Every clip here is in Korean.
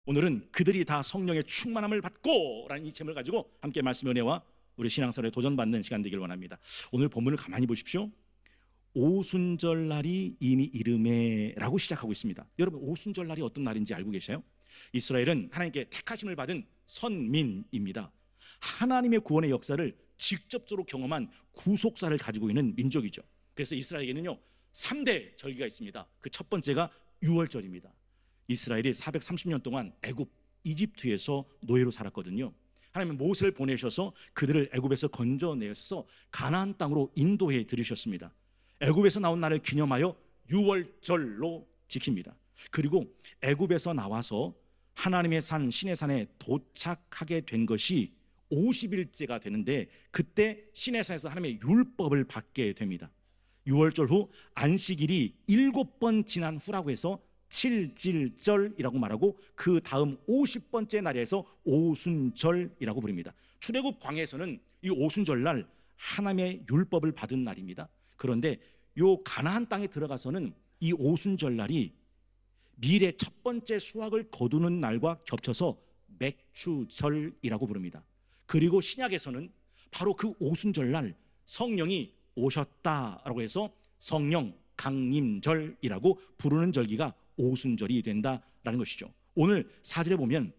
오늘은 그들이 다 성령의 충만함을 받고 라는 이 제목을 가지고 함께 말씀 은혜와 우리 신앙생활에 도전받는 시간 되길 원합니다. 오늘 본문을 가만히 보십시오. 오순절날이 이미 이르매 라고 시작하고 있습니다. 여러분, 오순절날이 어떤 날인지 알고 계세요? 이스라엘은 하나님께 택하심을 받은 선민입니다. 하나님의 구원의 역사를 직접적으로 경험한 구속사를 가지고 있는 민족이죠. 그래서 이스라엘에게는요 3대 절기가 있습니다. 그 첫 번째가 유월절입니다. 이스라엘이 430년 동안 애굽 이집트에서 노예로 살았거든요. 하나님은 모세를 보내셔서 그들을 애굽에서 건져내셔서 가나안 땅으로 인도해 들이셨습니다. 애굽에서 나온 날을 기념하여 유월절로 지킵니다. 그리고 애굽에서 나와서 하나님의 산 시내산에 도착하게 된 것이 50일째가 되는데, 그때 시내산에서 하나님의 율법을 받게 됩니다. 유월절 후 안식일이 7번 지난 후라고 해서 칠질절이라고 말하고, 그 다음 50번째 날에서 오순절이라고 부릅니다. 출애굽 광야에서는 이 오순절날 하나님의 율법을 받은 날입니다. 그런데 요 가나안 땅에 들어가서는 이 오순절날이 미래 첫 번째 수확을 거두는 날과 겹쳐서 맥추절이라고 부릅니다. 그리고 신약에서는 바로 그 오순절날 성령이 오셨다라고 해서 성령 강림절이라고 부르는 절기가 오순절이 된다라는 것이죠. 오늘 4절에 보면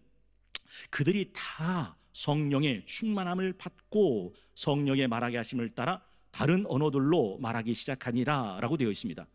그들이 다 성령의 충만함을 받고 성령의 말하게 하심을 따라 다른 언어들로 말하기 시작하니라 라고 되어 있습니다.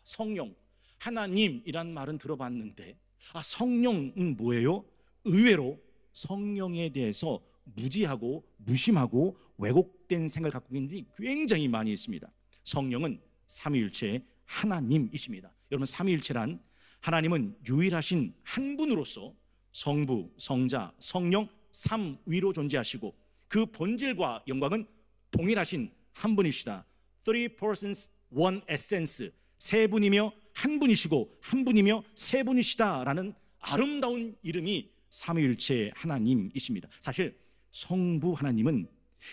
성령, 하나님이란 말은 들어봤는데 성령은 뭐예요? 의외로 성령에 대해서 무지하고 무심하고 왜곡된 생각을 갖고 있는 게 굉장히 많이 있습니다. 성령은 삼위일체의 하나님이십니다. 여러분, 삼위일체란 하나님은 유일하신 한 분으로서 성부, 성자, 성령 삼위로 존재하시고 그 본질과 영광은 동일하신 한 분이시다. Three persons, one essence. 세 분이며 한 분이시고 한 분이며 세 분이시다라는 아름다운 이름이 삼위일체의 하나님이십니다. 사실 성부 하나님은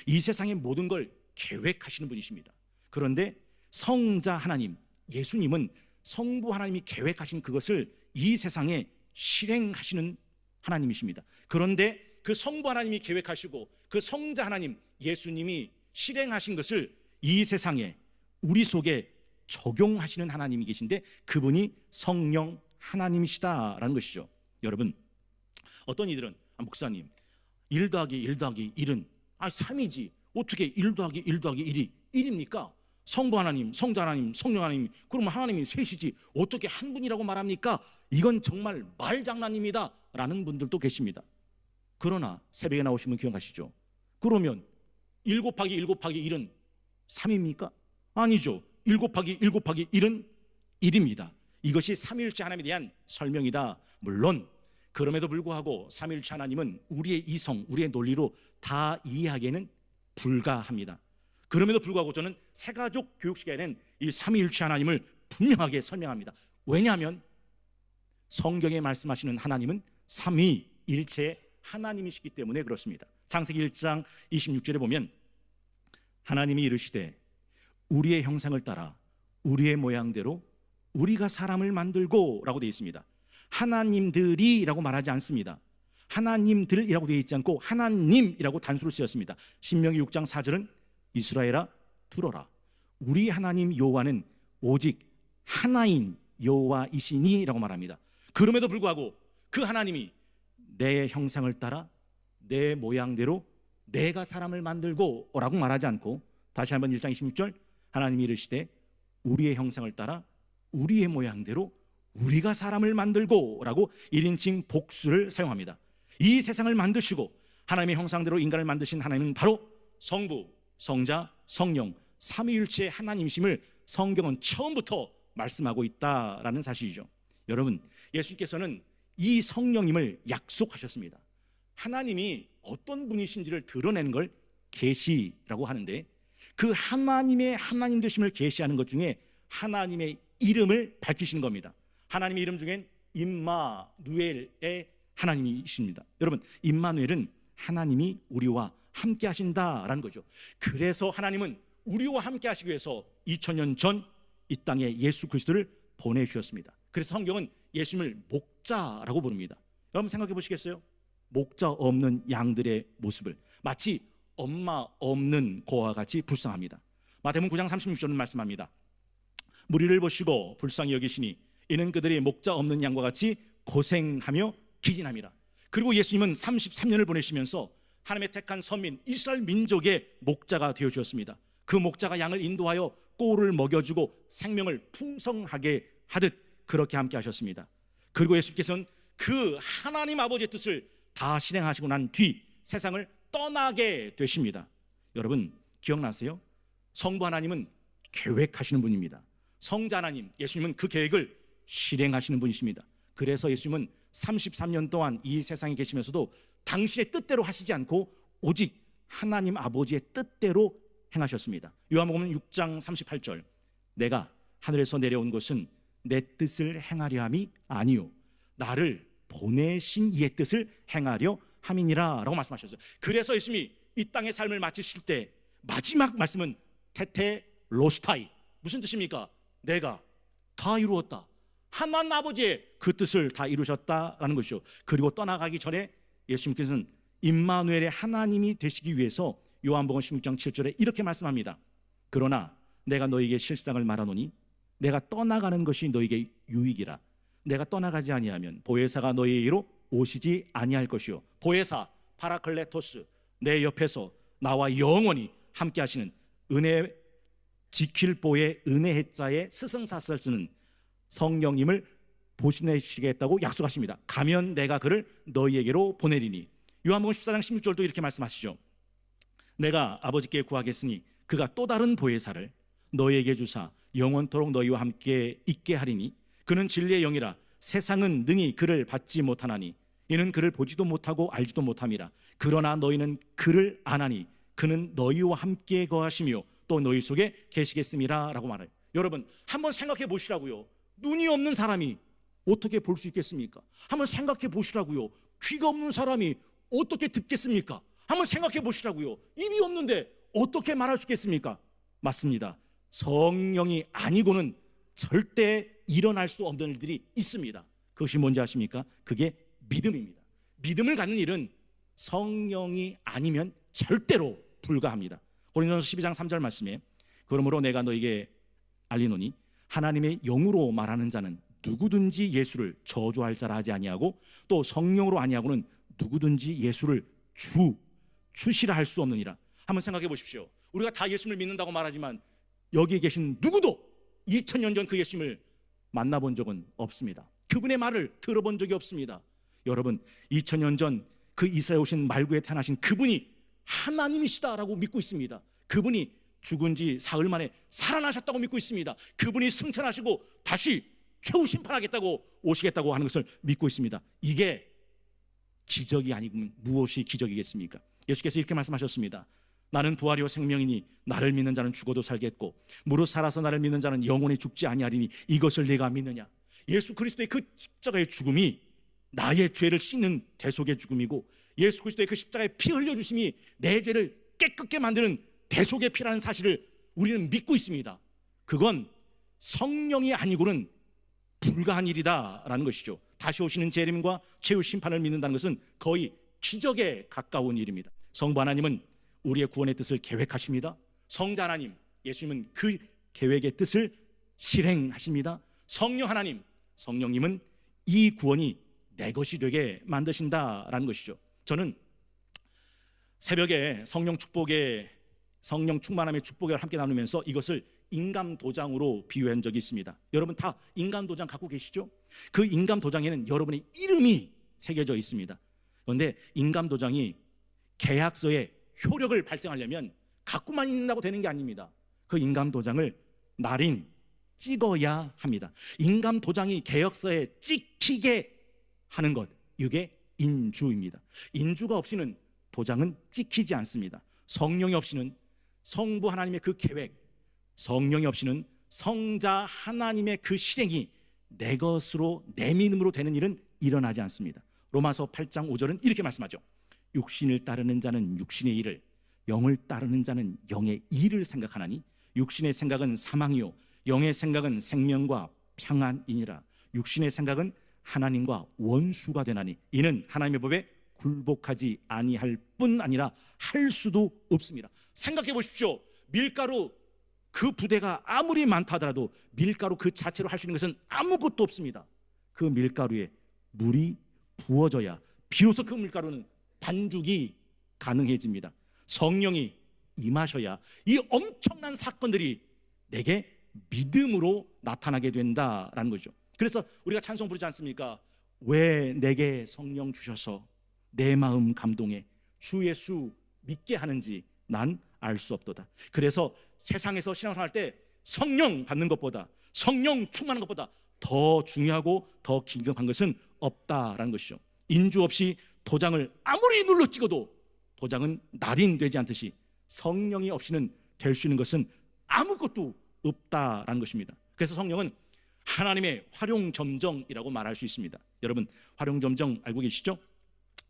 이 세상의 모든 걸 계획하시는 분이십니다. 그런데 성자 하나님, 예수님은 성부 하나님이 계획하신 그것을 이 세상에 실행하시는 하나님이십니다. 그런데 그 성부 하나님이 계획하시고 그 성자 하나님, 예수님이 실행하신 것을 이 세상에 우리 속에 적용하시는 하나님이 계신데, 그분이 성령 하나님이시다라는 것이죠. 여러분, 어떤 이들은 목사님 1 더하기 1 더하기 1은 3이지 어떻게 1 더하기 1 더하기 1이 1입니까? 성부 하나님, 성자 하나님, 성령 하나님, 그러면 하나님이 셋이지 어떻게 한 분이라고 말합니까? 이건 정말 말장난입니다 라는 분들도 계십니다. 그러나 새벽에 나오시면 기억하시죠? 그러면 1 곱하기 1 곱하기 1은 3입니까? 아니죠. 1 곱하기 1 곱하기 1은 1입니다. 이것이 삼위일체 하나님에 대한 설명이다. 물론 그럼에도 불구하고 삼위일체 하나님은 우리의 이성, 우리의 논리로 다 이해하기에는 불가합니다. 그럼에도 불구하고 저는 새가족 교육 시간에는 이 삼위일체 하나님을 분명하게 설명합니다. 왜냐하면 성경에 말씀하시는 하나님은 삼위일체의 하나님이시기 때문에 그렇습니다. 창세기 1장 26절에 보면 하나님이 이르시되 우리의 형상을 따라 우리의 모양대로 우리가 사람을 만들고 라고 되어 있습니다. 하나님들이 라고 말하지 않습니다. 하나님들이라고 되어 있지 않고 하나님이라고 단수로 쓰였습니다. 신명기 6장 4절은 이스라엘아 들어라, 우리 하나님 여호와는 오직 하나인 여호와이시니 라고 말합니다. 그럼에도 불구하고 그 하나님이 내 형상을 따라 내 모양대로 내가 사람을 만들고 라고 말하지 않고, 다시 한번 1장 26절 하나님이 이르시되 우리의 형상을 따라 우리의 모양대로 우리가 사람을 만들고 라고 1인칭 복수를 사용합니다. 이 세상을 만드시고 하나님의 형상대로 인간을 만드신 하나님은 바로 성부, 성자, 성령 삼위일체의 하나님이심을 성경은 처음부터 말씀하고 있다라는 사실이죠. 여러분, 예수님께서는 이 성령님을 약속하셨습니다. 하나님이 어떤 분이신지를 드러내는 걸 계시라고 하는데, 그 하나님의 하나님 되심을 계시하는 것 중에 하나님의 이름을 밝히시는 겁니다. 하나님의 이름 중엔 임마누엘의 하나님이십니다. 여러분, 임마누엘은 하나님이 우리와 함께 하신다라는 거죠. 그래서 하나님은 우리와 함께 하시기 위해서 2000년 전 이 땅에 예수 그리스도를 보내주셨습니다. 그래서 성경은 예수님을 목자라고 부릅니다. 여러분 생각해 보시겠어요? 목자 없는 양들의 모습을 마치 엄마 없는 고와 같이 불쌍합니다. 마태복음 9장 36절은 말씀합니다. 무리를 보시고 불쌍히 여기시니 이는 그들이 목자 없는 양과 같이 고생하며 기진함이라. 그리고 예수님은 33년을 보내시면서 하나님의 택한 선민 이스라엘 민족의 목자가 되어 주셨습니다. 그 목자가 양을 인도하여 꼴을 먹여주고 생명을 풍성하게 하듯 그렇게 함께 하셨습니다. 그리고 예수께서는 그 하나님 아버지의 뜻을 다 실행하시고 난 뒤 세상을 떠나게 되십니다. 여러분 기억나세요? 성부 하나님은 계획하시는 분입니다. 성자 하나님 예수님은 그 계획을 실행하시는 분이십니다. 그래서 예수님은 33년 동안 이 세상에 계시면서도 당신의 뜻대로 하시지 않고 오직 하나님 아버지의 뜻대로 행하셨습니다. 요한복음 6장 38절 내가 하늘에서 내려온 것은 내 뜻을 행하려 함이 아니요 나를 보내신 이의 뜻을 행하려 함이니라 라고 말씀하셨어요. 그래서 예수님이 이 땅의 삶을 마치실 때 마지막 말씀은 테테로스타이, 무슨 뜻입니까? 내가 다 이루었다, 하나님 아버지의 그 뜻을 다 이루셨다라는 것이죠. 그리고 떠나가기 전에 예수님께서는 임마누엘의 하나님이 되시기 위해서 요한복음 16장 7절에 이렇게 말씀합니다. 그러나 내가 너에게 실상을 말하노니 내가 떠나가는 것이 너에게 유익이라. 내가 떠나가지 아니하면 보혜사가 너희에게로 오시지 아니할 것이요 보혜사 파라클레토스 내 옆에서 나와 영원히 함께 하시는 은혜 지킬 보의 은혜의 자의 스승사설스는 성령님을 보내시겠다고 약속하십니다. 가면 내가 그를 너희에게로 보내리니. 요한복음 14장 16절도 이렇게 말씀하시죠. 내가 아버지께 구하겠으니 그가 또 다른 보혜사를 너희에게 주사 영원토록 너희와 함께 있게 하리니 그는 진리의 영이라 세상은 능히 그를 받지 못하나니 이는 그를 보지도 못하고 알지도 못함이라. 그러나 너희는 그를 아나니 그는 너희와 함께 거하시며 또 너희 속에 계시겠음이라 라고 말해요. 여러분 한번 생각해 보시라고요. 눈이 없는 사람이 어떻게 볼 수 있겠습니까? 한번 생각해 보시라고요. 귀가 없는 사람이 어떻게 듣겠습니까? 한번 생각해 보시라고요. 입이 없는데 어떻게 말할 수 있겠습니까? 맞습니다. 성령이 아니고는 절대 일어날 수 없는 일들이 있습니다. 그것이 뭔지 아십니까? 그게 믿음입니다. 믿음을 갖는 일은 성령이 아니면 절대로 불가합니다. 고린도전서 12장 3절 말씀에 그러므로 내가 너에게 알리노니 하나님의 영으로 말하는 자는 누구든지 예수를 저주할 자라 하지 아니하고 또 성령으로 아니하고는 누구든지 예수를 주시라 할 수 없느니라. 한번 생각해 보십시오. 우리가 다 예수를 믿는다고 말하지만 여기에 계신 누구도 2000년 전 그 예수님을 만나본 적은 없습니다. 그분의 말을 들어본 적이 없습니다. 여러분 2000년 전 그 이스라엘에 오신 말구에 태어나신 그분이 하나님이시다라고 믿고 있습니다. 그분이 죽은 지 사흘 만에 살아나셨다고 믿고 있습니다. 그분이 승천하시고 다시 최후 심판하겠다고 오시겠다고 하는 것을 믿고 있습니다. 이게 기적이 아니면 무엇이 기적이겠습니까? 예수께서 이렇게 말씀하셨습니다. 나는 부활이요 생명이니 나를 믿는 자는 죽어도 살겠고 무릇 살아서 나를 믿는 자는 영원히 죽지 아니하리니 이것을 네가 믿느냐? 예수 그리스도의 그 십자가의 죽음이 나의 죄를 씻는 대속의 죽음이고 예수 그리스도의 그 십자가의 피 흘려주심이 내 죄를 깨끗게 만드는 대속의 피라는 사실을 우리는 믿고 있습니다. 그건 성령이 아니고는 불가한 일이다라는 것이죠. 다시 오시는 재림과 최후 심판을 믿는다는 것은 거의 기적에 가까운 일입니다. 성부 하나님은 우리의 구원의 뜻을 계획하십니다. 성자 하나님 예수님은 그 계획의 뜻을 실행하십니다. 성령 하나님 성령님은 이 구원이 내 것이 되게 만드신다라는 것이죠. 저는 새벽에 성령 축복의 성령 충만함의 축복을 함께 나누면서 이것을 인감 도장으로 비유한 적이 있습니다. 여러분 다 인감 도장 갖고 계시죠? 그 인감 도장에는 여러분의 이름이 새겨져 있습니다. 그런데 인감 도장이 계약서에 효력을 발생하려면 갖고만 있는다고 되는 게 아닙니다. 그 인감 도장을 날인 찍어야 합니다. 인감 도장이 계약서에 찍히게 하는 것, 이게 인주입니다. 인주가 없이는 도장은 찍히지 않습니다. 성령이 없이는 성부 하나님의 그 계획, 성령이 없이는 성자 하나님의 그 실행이 내 것으로 내 믿음으로 되는 일은 일어나지 않습니다. 로마서 8장 5절은 이렇게 말씀하죠. 육신을 따르는 자는 육신의 일을, 영을 따르는 자는 영의 일을 생각하나니 육신의 생각은 사망이요 영의 생각은 생명과 평안이니라. 육신의 생각은 하나님과 원수가 되나니 이는 하나님의 법에 굴복하지 아니할 뿐 아니라 할 수도 없습니다. 생각해 보십시오. 밀가루 그 부대가 아무리 많다 하더라도 밀가루 그 자체로 할 수 있는 것은 아무것도 없습니다. 그 밀가루에 물이 부어져야 비로소 그 밀가루는 반죽이 가능해집니다. 성령이 임하셔야 이 엄청난 사건들이 내게 믿음으로 나타나게 된다라는 거죠. 그래서 우리가 찬송 부르지 않습니까? 왜 내게 성령 주셔서 내 마음 감동해 주 예수 믿게 하는지 난 알 수 없도다. 그래서 세상에서 신앙생활 할 때 성령 받는 것보다, 성령 충만한 것보다 더 중요하고 더 긴급한 것은 없다라는 것이죠. 인주 없이 도장을 아무리 눌러 찍어도 도장은 날인되지 않듯이 성령이 없이는 될 수 있는 것은 아무것도 없다라는 것입니다. 그래서 성령은 하나님의 활용점정이라고 말할 수 있습니다. 여러분, 활용점정 알고 계시죠?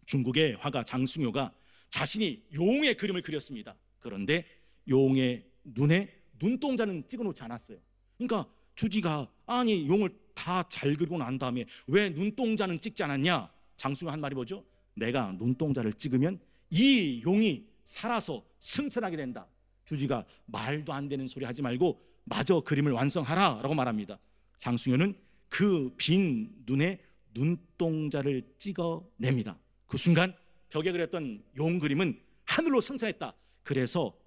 중국의 화가 장승효가 자신이 용의 그림을 그렸습니다. 그런데 용의 눈에 눈동자는 찍어놓지 않았어요. 그러니까 주지가 아니 용을 다 잘 그리고 난 다음에 왜 눈동자는 찍지 않았냐? 장승효 한 말이 뭐죠? 내가 눈동자를 찍으면 이 용이 살아서 승천하게 된다. 주지가 말도 안 되는 소리 하지 말고 마저 그림을 완성하라 라고 말합니다. 장승효는 그 빈 눈에 눈동자를 찍어냅니다. 그 순간 벽에 그렸던 용 그림은 하늘로 승천했다. 그래서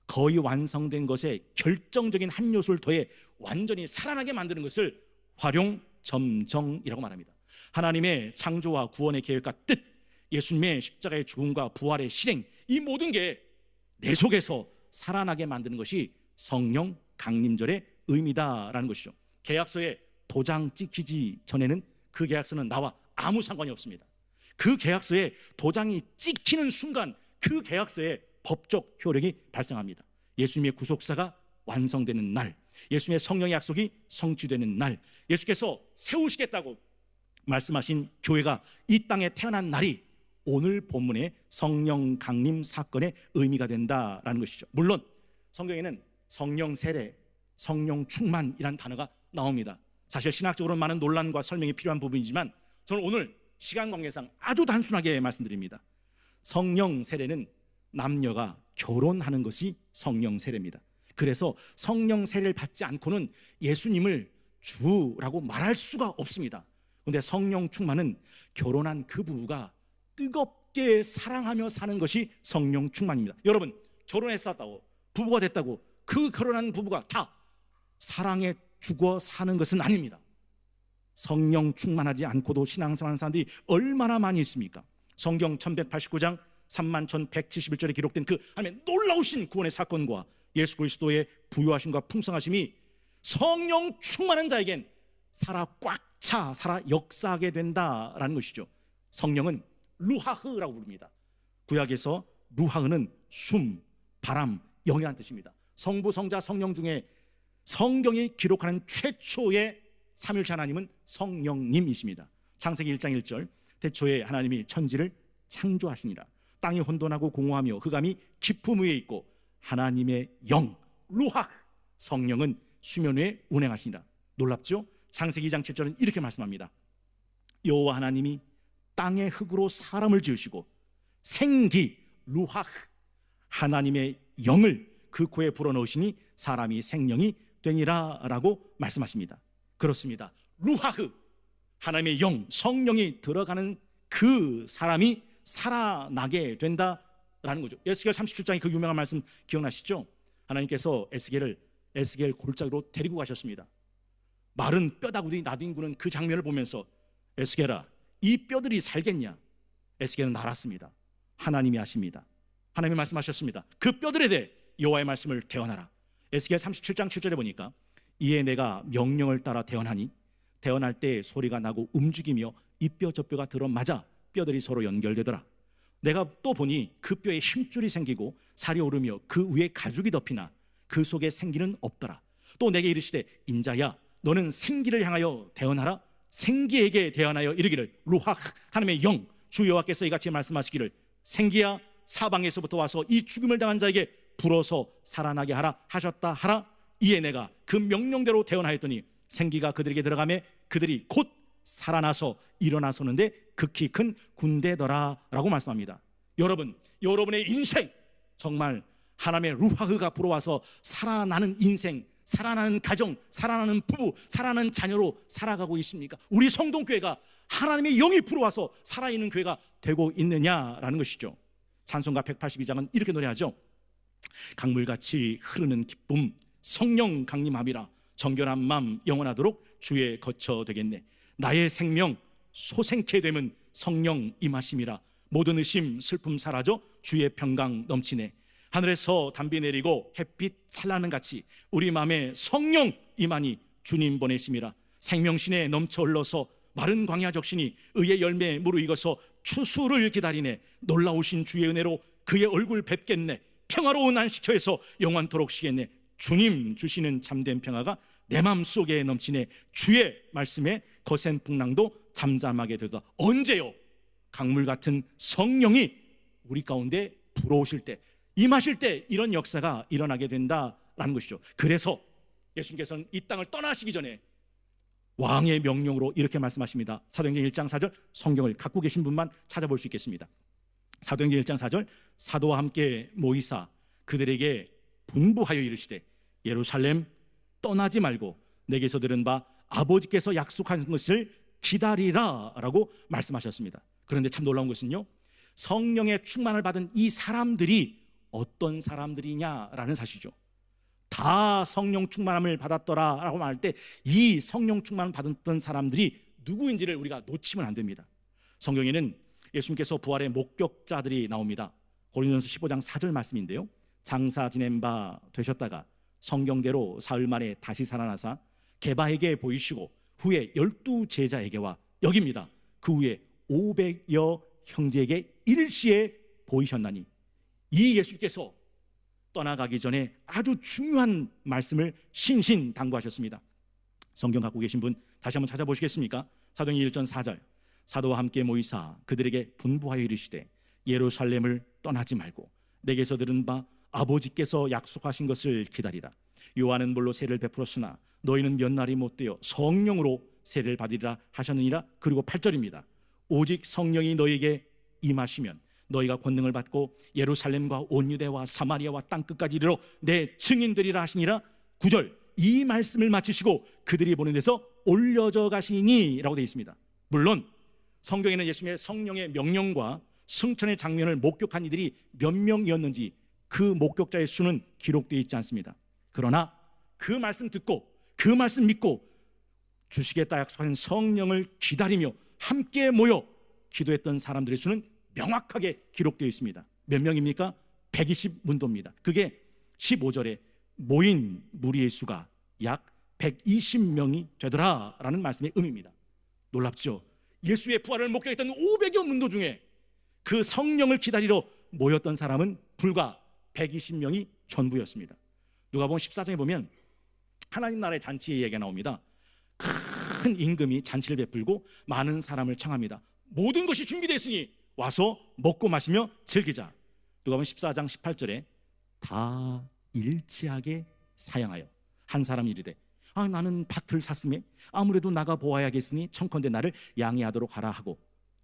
거의 완성된 것에 결정적인 한 요소를 더해 완전히 살아나게 만드는 것을 활용점정이라고 말합니다. 하나님의 창조와 구원의 계획과 뜻, 예수님의 십자가의 죽음과 부활의 실행, 이 모든 게 내 속에서 살아나게 만드는 것이 성령 강림절의 의미다라는 것이죠. 계약서에 도장 찍히기 전에는 그 계약서는 나와 아무 상관이 없습니다. 그 계약서에 도장이 찍히는 순간 그 계약서에 법적 효력이 발생합니다. 예수님의 구속사가 완성되는 날, 예수님의 성령의 약속이 성취되는 날, 예수께서 세우시겠다고 말씀하신 교회가 이 땅에 태어난 날이 오늘 본문의 성령 강림 사건의 의미가 된다라는 것이죠. 물론 성경에는 성령 세례, 성령 충만이라는 단어가 나옵니다. 사실 신학적으로는 많은 논란과 설명이 필요한 부분이지만 저는 오늘 시간 관계상 아주 단순하게 말씀드립니다. 성령 세례는 남녀가 결혼하는 것이 성령 세례입니다. 그래서 성령 세례를 받지 않고는 예수님을 주라고 말할 수가 없습니다. 그런데 성령 충만은 결혼한 그 부부가 뜨겁게 사랑하며 사는 것이 성령 충만입니다. 여러분, 결혼했었다고 부부가 됐다고 그 결혼한 부부가 다 사랑에 죽어 사는 것은 아닙니다. 성령 충만하지 않고도 신앙생활하는 사람들이 얼마나 많이 있습니까? 성경 1189장 31,171절에 기록된 그 하나님의 놀라우신 구원의 사건과 예수 그리스도의 부유하심과 풍성하심이 성령 충만한 자에겐 살아 꽉 차 살아 역사하게 된다라는 것이죠. 성령은 루하흐라고 부릅니다. 구약에서 루하흐는 숨, 바람, 영이라는 뜻입니다. 성부, 성자, 성령 중에 성경이 기록하는 최초의 삼위일체 하나님은 성령님이십니다. 창세기 1장 1절 태초에 하나님이 천지를 창조하시니라. 땅이 혼돈하고 공허하며 흑암이 깊음 위에 있고 하나님의 영 루하흐 성령은 수면 위에 운행하시니라. 놀랍죠? 창세기 2장 7절은 이렇게 말씀합니다. 여호와 하나님이 땅의 흙으로 사람을 지으시고 생기 루하흐 하나님의 영을 그 코에 불어넣으시니 사람이 생명이 되니라 라고 말씀하십니다. 그렇습니다. 루하흐 하나님의 영 성령이 들어가는 그 사람이 살아나게 된다라는 거죠. 에스겔 37장의 그 유명한 말씀 기억나시죠? 하나님께서 에스겔 골짜기로 데리고 가셨습니다. 마른 뼈다구리 나뒹구는 그 장면을 보면서 에스겔아 이 뼈들이 살겠냐? 에스겔은 알았습니다. 하나님이 하십니다. 하나님이 말씀하셨습니다. 그 뼈들에 대해 여호와의 말씀을 대언하라. 에스겔 37장 7절에 보니까 이에 내가 명령을 따라 대언하니 대언할 때 소리가 나고 움직이며 이 뼈 저 뼈가 들어맞아 뼈들이 서로 연결되더라. 내가 또 보니 그 뼈에 힘줄이 생기고 살이 오르며 그 위에 가죽이 덮이나 그 속에 생기는 없더라. 또 내게 이르시되 인자야 너는 생기를 향하여 대언하라. 생기에게 대언하여 이르기를 루하흐 하나님의 영 주 여호와께서 이같이 말씀하시기를 생기야 사방에서부터 와서 이 죽음을 당한 자에게 불어서 살아나게 하라 하셨다 하라. 이에 내가 그 명령대로 대언하였더니 생기가 그들에게 들어가매 그들이 곧 살아나서 일어나서는데 극히 큰 군대더라라고 말씀합니다. 여러분, 여러분의 인생 정말 하나님의 루하흐가 불어와서 살아나는 인생, 살아나는 가정, 살아나는 부부, 살아나는 자녀로 살아가고 있습니까? 우리 성동교회가 하나님의 영이 불어와서 살아있는 교회가 되고 있느냐라는 것이죠. 찬송가 182장은 이렇게 노래하죠. 강물같이 흐르는 기쁨 성령 강림함이라 정결한 맘 영원하도록 주의 거처 되겠네. 나의 생명 소생케 되면 성령 임하심이라 모든 의심 슬픔 사라져 주의 평강 넘치네. 하늘에서 담비 내리고 햇빛 찬란한 같이 우리 마음에 성령 임하니 주님 보내심이라. 생명신에 넘쳐 흘러서 마른 광야 적신이 의의 열매 무르익어서 추수를 기다리네. 놀라우신 주의 은혜로 그의 얼굴 뵙겠네. 평화로운 안식처에서 영원토록 쉬겠네. 주님 주시는 참된 평화가 내 마음속에 넘치네. 주의 말씀에 거센 풍랑도 잠잠하게 되다. 언제요? 강물 같은 성령이 우리 가운데 불어오실 때, 임하실 때 이런 역사가 일어나게 된다라는 것이죠. 그래서 예수님께서는 이 땅을 떠나시기 전에 왕의 명령으로 이렇게 말씀하십니다. 사도행전 1장 4절, 성경을 갖고 계신 분만 찾아볼 수 있겠습니다. 사도행전 1장 4절, 사도와 함께 모이사 그들에게 분부하여 이르시되 예루살렘 떠나지 말고 내게서 들은 바 아버지께서 약속한 것을 기다리라 라고 말씀하셨습니다. 그런데 참 놀라운 것은요, 성령의 충만을 받은 이 사람들이 어떤 사람들이냐라는 사실이죠. 다 성령 충만함을 받았더라 라고 말할 때 이 성령 충만을 받았던 사람들이 누구인지를 우리가 놓치면 안 됩니다. 성경에는 예수님께서 부활의 목격자들이 나옵니다. 고린도전서 15장 4절 말씀인데요, 장사 지낸 바 되셨다가 성경대로 사흘 만에 다시 살아나사 게바에게 보이시고 후에 12 제자에게와 여기입니다. 그 후에 500여 형제에게 일시에 보이셨나니. 이 예수께서 떠나가기 전에 아주 중요한 말씀을 신신당부하셨습니다. 성경 갖고 계신 분 다시 한번 찾아보시겠습니까? 사도행전 1장 4절, 사도와 함께 모이사 그들에게 분부하여 이르시되 예루살렘을 떠나지 말고 내게서 들은 바 아버지께서 약속하신 것을 기다리라. 요한은 물로 세를 베풀었으나 너희는 몇 날이 못되어 성령으로 세를 받으리라 하셨느니라. 그리고 8절입니다. 오직 성령이 너희에게 임하시면 너희가 권능을 받고 예루살렘과 온 유대와 사마리아와 땅끝까지 이르러 내 증인되리라 하시니라. 9절, 이 말씀을 마치시고 그들이 보는 데서 올려져 가시니 라고 되어 있습니다. 물론 성경에는 예수님의 성령의 명령과 승천의 장면을 목격한 이들이 몇 명이었는지 그 목격자의 수는 기록되어 있지 않습니다. 그러나 그 말씀 듣고 그 말씀 믿고 주시겠다 약속한 성령을 기다리며 함께 모여 기도했던 사람들의 수는 명확하게 기록되어 있습니다. 몇 명입니까? 120문도입니다. 그게 15절에 모인 무리의 수가 약 120명이 되더라라는 말씀의 의미입니다. 놀랍죠? 예수의 부활을 목격했던 500여 문도 중에 그 성령을 기다리러 모였던 사람은 불과 120명이 전부였습니다. 누가복음 14장에 보면 하나님 나라의 잔치의 얘기가 나옵니다. 큰 임금이 잔치를 베풀고 많은 사람을 청합니다. 모든 것이 준비되어 있으니 와서 먹고 마시며 즐기자. 누가복음 14장 18절에 다 일치하게 사양하여 한 사람이 이르되 나는 밭을 샀으며 아무래도 나가 보아야겠으니 청컨대 나를 양해하도록 하라 하고,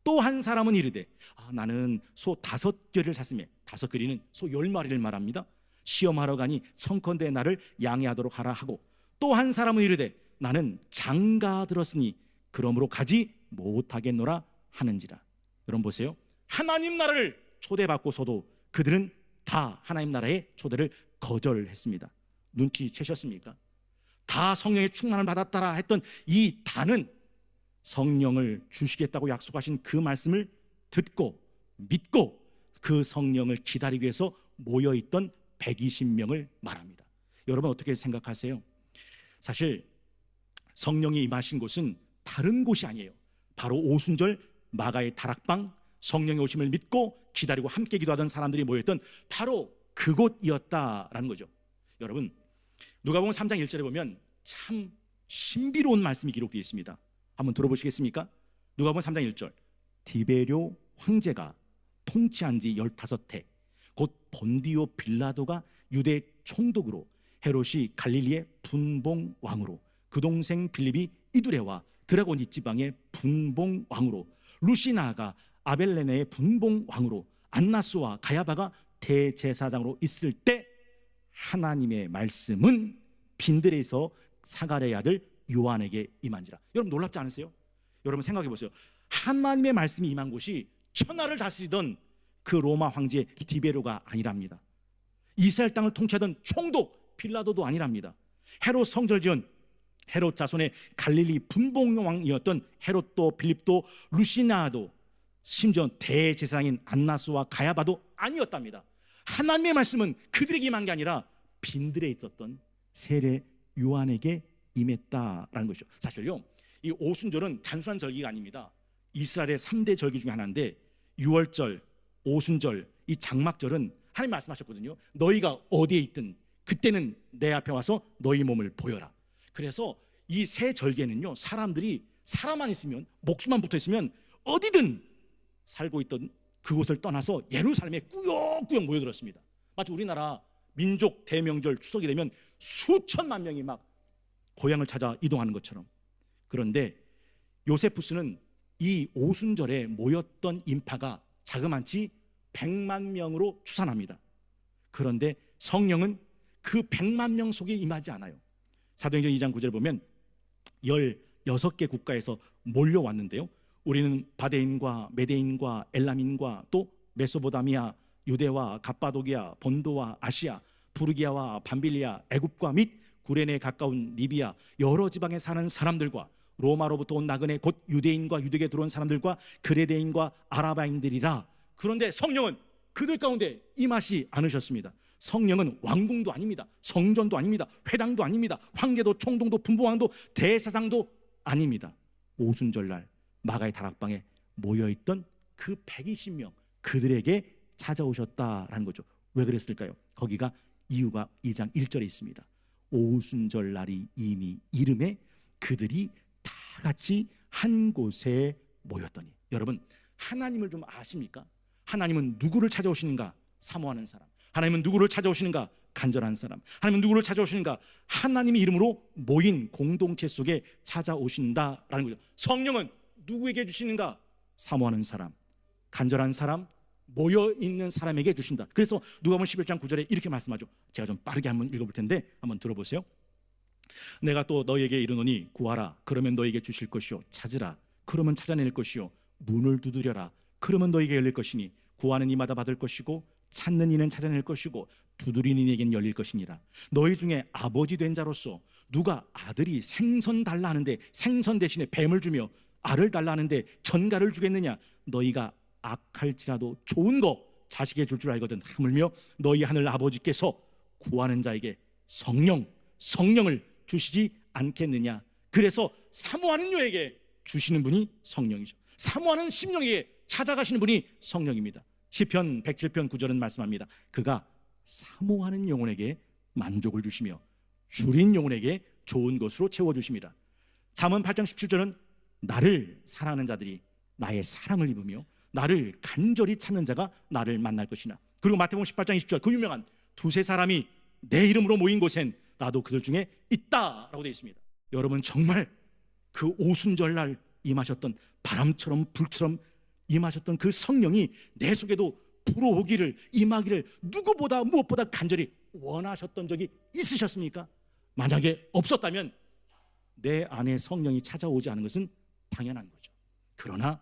또 한 사람은 이르되 나는 소 5껴를 샀으며 5껴리는 소 10마리를 말합니다. 시험하러 가니 청컨대 나를 양해하도록 하라 하고, 또 한 사람은 이르되 나는 장가 들었으니 그러므로 가지 못하겠노라 하는지라. 여러분 보세요. 하나님 나라를 초대받고서도 그들은 다 하나님 나라의 초대를 거절했습니다. 눈치채셨습니까? 다 성령의 충만을 받았다라 했던 이 다는 성령을 주시겠다고 약속하신 그 말씀을 듣고 믿고 그 성령을 기다리기 위해서 모여있던 120명을 말합니다. 여러분 어떻게 생각하세요? 사실 성령이 임하신 곳은 다른 곳이 아니에요. 바로 오순절 마가의 다락방, 성령의 오심을 믿고 기다리고 함께 기도하던 사람들이 모였던 바로 그곳이었다라는 거죠. 여러분 누가복음 3장 1절에 보면 참 신비로운 말씀이 기록되어 있습니다. 한번 들어보시겠습니까? 누가복음 3장 1절, 디베료 황제가 통치한 지 15해 곧 본디오 빌라도가 유대 총독으로 헤롯이 갈릴리의 분봉 왕으로 그 동생 빌립이 이두레와 드라고니 지방의 분봉 왕으로, 루시나가 아벨레네의 분봉 왕으로, 안나스와 가야바가 대제사장으로 있을 때 하나님의 말씀은 빈들에서 사가랴의 아들 요한에게 임한지라. 여러분 놀랍지 않으세요? 여러분 생각해 보세요. 하나님의 말씀이 임한 곳이 천하를 다스리던 그 로마 황제 디베로가 아니랍니다. 이스라엘 땅을 통치하던 총독 빌라도도 아니랍니다. 헤롯 성전을 지은 헤롯 자손의 갈릴리 분봉왕이었던 헤롯도, 빌립도, 루시나도, 심지어 대제사장인 안나스와 가야바도 아니었답니다. 하나님의 말씀은 그들에게 임한 게 아니라 빈들에 있었던 세례 요한에게 임했다라는 것이죠. 사실요, 이 오순절은 단순한 절기가 아닙니다. 이스라엘의 3대 절기 중에 하나인데, 유월절, 오순절, 이 장막절은 하나님 말씀하셨거든요. 너희가 어디에 있든 그때는 내 앞에 와서 너희 몸을 보여라. 그래서 이 세 절기에는요, 사람들이 사람만 있으면, 목숨만 붙어 있으면 어디든 살고 있던 그곳을 떠나서 예루살렘에 꾸역꾸역 모여들었습니다. 마치 우리나라 민족 대명절 추석이 되면 수천만 명이 막 고향을 찾아 이동하는 것처럼. 그런데 요세푸스는 이 오순절에 모였던 인파가 자그마치 100만 명으로 추산합니다. 그런데 성령은 그 100만 명 속에 임하지 않아요. 사도행전 2장 9절을 보면 16개 국가에서 몰려왔는데요, 우리는 바데인과 메데인과 엘람인과 또 메소포타미아, 유대와 갑바도기아, 본도와 아시아, 부르기아와 밤빌리아, 애굽과 및 구레네에 가까운 리비아 여러 지방에 사는 사람들과 로마로부터 온 나그네 곧 유대인과 유대에 들어온 사람들과 그레데인과 아라바인들이라. 그런데 성령은 그들 가운데 임하시 않으셨습니다. 성령은 왕궁도 아닙니다. 성전도 아닙니다. 회당도 아닙니다. 황제도 총독도 분봉왕도 대사장도 아닙니다. 오순절날 마가의 다락방에 모여있던 그 120명 그들에게 찾아오셨다라는 거죠. 왜 그랬을까요? 거기가 이유가 2장 1절에 있습니다. 오순절날이 이미 이름에 그들이 다 같이 한 곳에 모였더니. 여러분, 하나님을 좀 아십니까? 하나님은 누구를 찾아오시는가? 사모하는 사람. 하나님은 누구를 찾아오시는가? 간절한 사람. 하나님은 누구를 찾아오시는가? 하나님의 이름으로 모인 공동체 속에 찾아오신다라는 거죠. 성령은 누구에게 주시는가? 사모하는 사람, 간절한 사람, 모여있는 사람에게 주신다. 그래서 누가복음 11장 9절에 이렇게 말씀하죠. 제가 좀 빠르게 한번 읽어볼 텐데 한번 들어보세요. 내가 또 너희에게 이르노니 구하라 그러면 너희에게 주실 것이요, 찾으라 그러면 찾아낼 것이요, 문을 두드려라 그러면 너희에게 열릴 것이니 구하는 이마다 받을 것이고 찾는 이는 찾아낼 것이고 두드리는 이에게는 열릴 것이니라. 너희 중에 아버지 된 자로서 누가 아들이 생선 달라 하는데 생선 대신에 뱀을 주며 알을 달라 하는데 전갈을 주겠느냐? 너희가 악할지라도 좋은 거 자식에게 줄 알거든. 하물며 너희 하늘 아버지께서 구하는 자에게 성령을 주시지 않겠느냐? 그래서 사모하는 요에게 주시는 분이 성령이죠. 사모하는 심령에게 찾아가시는 분이 성령입니다. 시편 107편 9절은 말씀합니다. 그가 사모하는 영혼에게 만족을 주시며 줄인 영혼에게 좋은 것으로 채워주십니다. 잠언 8장 17절은 나를 사랑하는 자들이 나의 사랑을 입으며 나를 간절히 찾는 자가 나를 만날 것이나. 그리고 마태복음 18장 20절 그 유명한 두세 사람이 내 이름으로 모인 곳엔 나도 그들 중에 있다라고 되어 있습니다. 여러분, 정말 그 오순절날 임하셨던 바람처럼 불처럼 임하셨던 그 성령이 내 속에도 불어오기를, 임하기를 누구보다 무엇보다 간절히 원하셨던 적이 있으셨습니까? 만약에 없었다면 내 안에 성령이 찾아오지 않은 것은 당연한 거죠. 그러나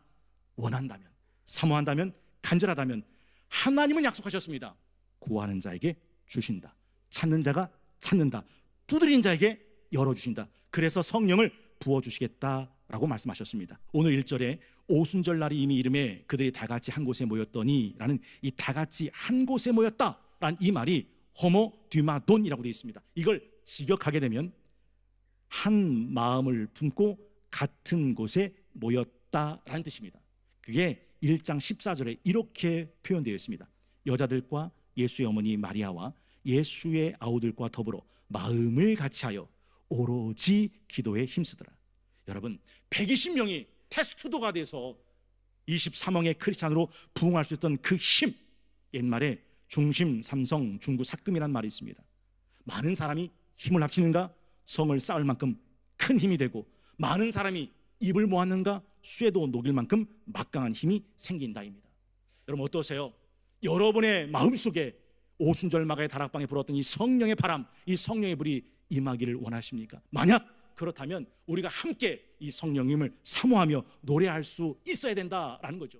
원한다면, 사모한다면, 간절하다면 하나님은 약속하셨습니다. 구하는 자에게 주신다. 찾는 자가 찾는다. 두드리는 자에게 열어주신다. 그래서 성령을 부어주시겠다라고 말씀하셨습니다. 오늘 1절에 오순절날이 이미 이름에 그들이 다 같이 한 곳에 모였더니 라는 이 다 같이 한 곳에 모였다라는 이 말이 호모듀마돈이라고 되어 있습니다. 이걸 직역하게 되면 한 마음을 품고 같은 곳에 모였다라는 뜻입니다. 그게 1장 14절에 이렇게 표현되어 있습니다. 여자들과 예수의 어머니 마리아와 예수의 아우들과 더불어 마음을 같이하여 오로지 기도에 힘쓰더라. 여러분, 120명이 테스트도가 돼서 23왕의 크리스찬으로 부흥할 수 있던 그 힘, 옛말에 중심 삼성 중구 삭금이라는 말이 있습니다. 많은 사람이 힘을 합치는가 성을 쌓을 만큼 큰 힘이 되고, 많은 사람이 입을 모았는가 쇠도 녹일 만큼 막강한 힘이 생긴다입니다. 여러분 어떠세요? 여러분의 마음속에 오순절마가의 다락방에 불었던 이 성령의 바람, 이 성령의 불이 임하기를 원하십니까? 만약 그렇다면 우리가 함께 이 성령님을 사모하며 노래할 수 있어야 된다라는 거죠.